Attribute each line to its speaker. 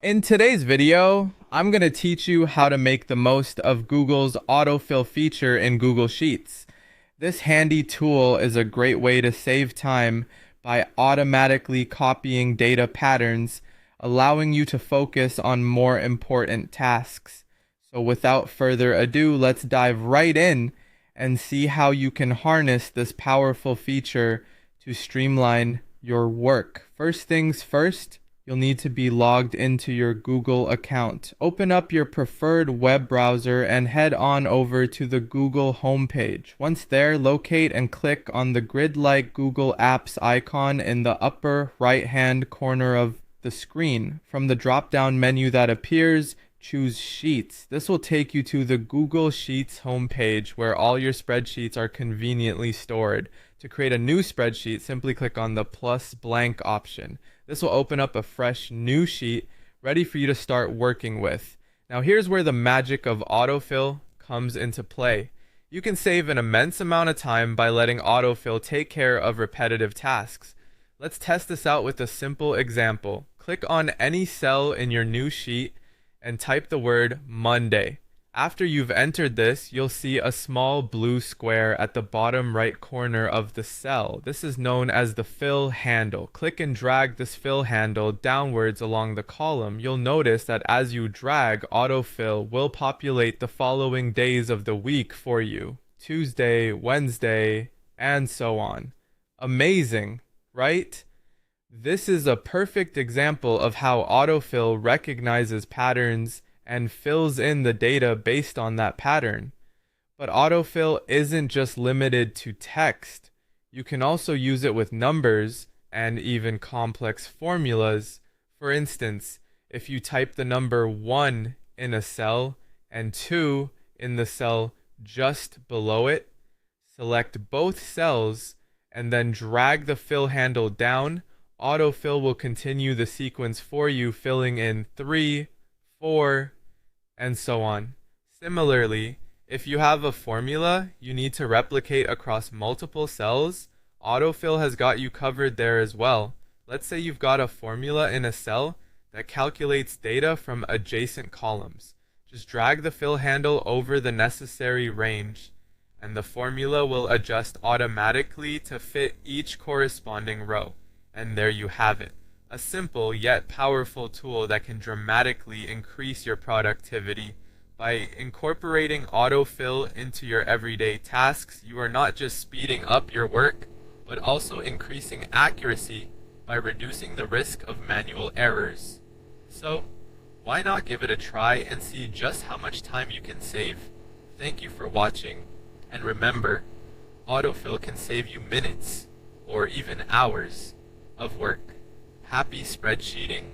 Speaker 1: In today's video, I'm going to teach you how to make the most of Google's autofill feature in Google Sheets. This handy tool is a great way to save time by automatically copying data patterns, allowing you to focus on more important tasks. So without further ado, let's dive right in and see how you can harness this powerful feature to streamline your work. First things first, you'll need to be logged into your Google account. Open up your preferred web browser and head on over to the Google homepage. Once there, locate and click on the grid-like Google Apps icon in the upper right-hand corner of the screen. From the drop-down menu that appears, choose Sheets. This will take you to the Google Sheets homepage where all your spreadsheets are conveniently stored. To create a new spreadsheet, simply click on the plus blank option. This will open up a fresh new sheet ready for you to start working with. Now here's where the magic of autofill comes into play. You can save an immense amount of time by letting autofill take care of repetitive tasks. Let's test this out with a simple example. Click on any cell in your new sheet and type the word Monday. After you've entered this, you'll see a small blue square at the bottom right corner of the cell. This is known as the fill handle. Click and drag this fill handle downwards along the column. You'll notice that as you drag, autofill will populate the following days of the week for you. Tuesday, Wednesday, and so on. Amazing, right? This is a perfect example of how autofill recognizes patterns and fills in the data based on that pattern. But autofill isn't just limited to text. You can also use it with numbers and even complex formulas. For instance, if you type the number 1 in a cell and 2 in the cell just below it, select both cells and then drag the fill handle down, autofill will continue the sequence for you, filling in 3, 4, and so on. Similarly, if you have a formula you need to replicate across multiple cells, autofill has got you covered there as well. Let's say you've got a formula in a cell that calculates data from adjacent columns. Just drag the fill handle over the necessary range, and the formula will adjust automatically to fit each corresponding row. And there you have it. A simple yet powerful tool that can dramatically increase your productivity. By incorporating autofill into your everyday tasks, you are not just speeding up your work, but also increasing accuracy by reducing the risk of manual errors. So, why not give it a try and see just how much time you can save? Thank you for watching, and remember, autofill can save you minutes, or even hours, of work. Happy spreadsheeting.